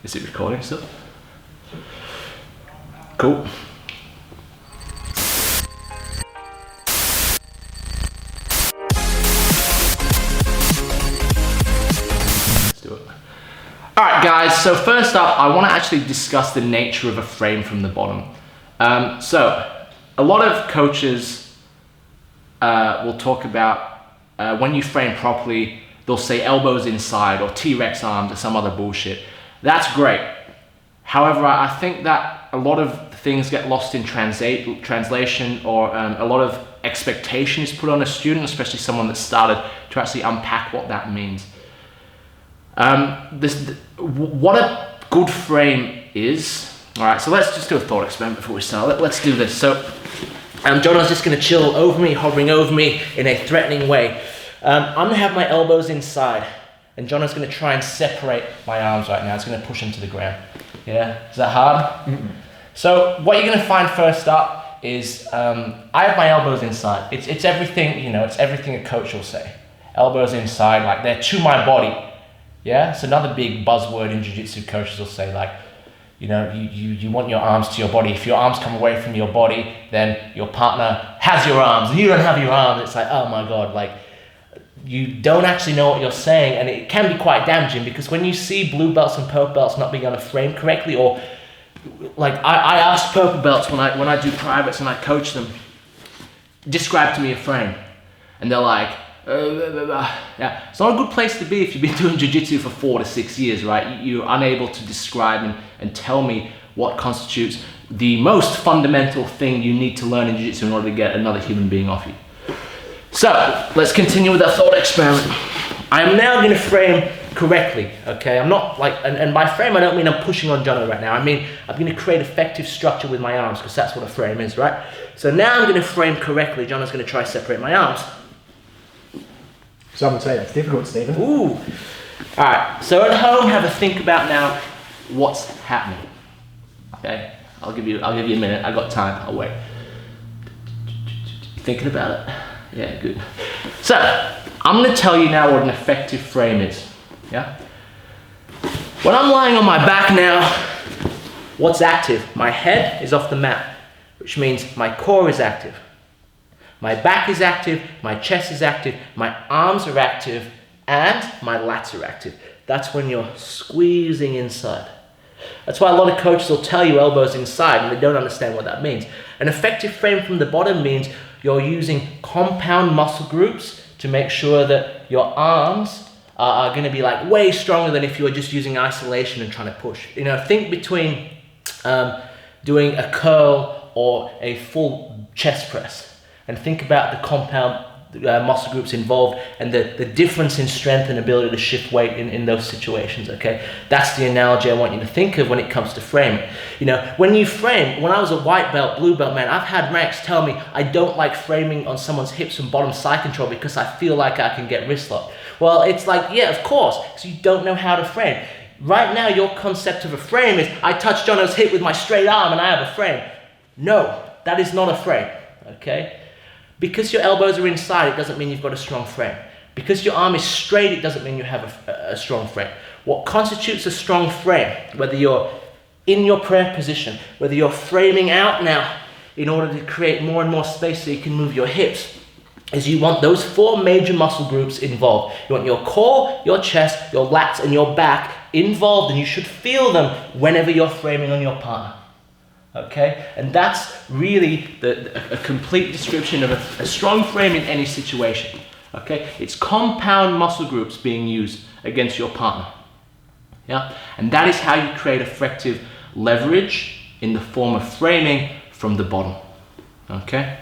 Is it recording still? Cool. Let's do it. All right, guys, so first up, I want to actually discuss the nature of a frame from the bottom. So a lot of coaches will talk about when you frame properly, they'll say elbows inside or T-Rex arms or some other bullshit. That's great. However, I think that a lot of things get lost in translation, or a lot of expectation is put on a student, especially someone that started, to actually unpack what that means. What a good frame is. All right, so let's just do a thought experiment before we start. Let's do this. So Jono's just gonna chill over me, hovering over me in a threatening way. I'm gonna have my elbows inside, and Jono's gonna try and separate my arms right now. It's gonna push him to the ground. Yeah, is that hard? Mm-mm. So what you're gonna find first up is, I have my elbows inside. It's everything, it's everything a coach will say. Elbows inside, like they're to my body. Yeah, it's another big buzzword in jiu-jitsu. Coaches will say, like, you want your arms to your body. If your arms come away from your body, then your partner has your arms and you don't have your arms. It's like, oh my God, like, you don't actually know what you're saying, and it can be quite damaging, because when you see blue belts and purple belts not being able to frame correctly, or like I ask purple belts when I do privates and I coach them, describe to me a frame, and they're like, yeah, it's not a good place to be if you've been doing jiu-jitsu for 4 to 6 years, right? You're unable to describe and tell me what constitutes the most fundamental thing you need to learn in jiu-jitsu in order to get another human being off you. So let's continue with our thought experiment. I am now going to frame correctly, okay? I'm not like, and by frame I don't mean I'm pushing on Jono right now. I mean I'm going to create effective structure with my arms, because that's what a frame is, right? So now I'm going to frame correctly. Jono's going to try to separate my arms. Some would say that's difficult, Stephen. Ooh. All right, so at home, have a think about now what's happening. Okay, I'll give you a minute. I got time. I'll wait. Thinking about it? Yeah, good. So I'm going to tell you now what an effective frame is. Yeah. When I'm lying on my back now, what's active? My head is off the mat, which means my core is active. My back is active, my chest is active, my arms are active, and my lats are active. That's when you're squeezing inside. That's why a lot of coaches will tell you elbows inside, and they don't understand what that means. An effective frame from the bottom means you're using compound muscle groups to make sure that your arms are going to be like way stronger than if you were just using isolation and trying to push. Think between doing a curl or a full chest press. And think about the compound muscle groups involved and the difference in strength and ability to shift weight in those situations, okay? That's the analogy I want you to think of when it comes to framing. When you frame, when I was a white belt, blue belt, man, I've had ranks tell me I don't like framing on someone's hips and bottom side control because I feel like I can get wrist locked. Well, it's like, yeah, of course, because you don't know how to frame. Right now, your concept of a frame is I touch Jono's hip with my straight arm and I have a frame. No, that is not a frame, okay? Because your elbows are inside, it doesn't mean you've got a strong frame. Because your arm is straight, it doesn't mean you have a strong frame. What constitutes a strong frame, whether you're in your prayer position, whether you're framing out now in order to create more and more space so you can move your hips, is you want those 4 major muscle groups involved. You want your core, your chest, your lats, and your back involved, and you should feel them whenever you're framing on your partner. Okay, and that's really a complete description of a strong frame in any situation. Okay, it's compound muscle groups being used against your partner. Yeah, and that is how you create effective leverage in the form of framing from the bottom. Okay.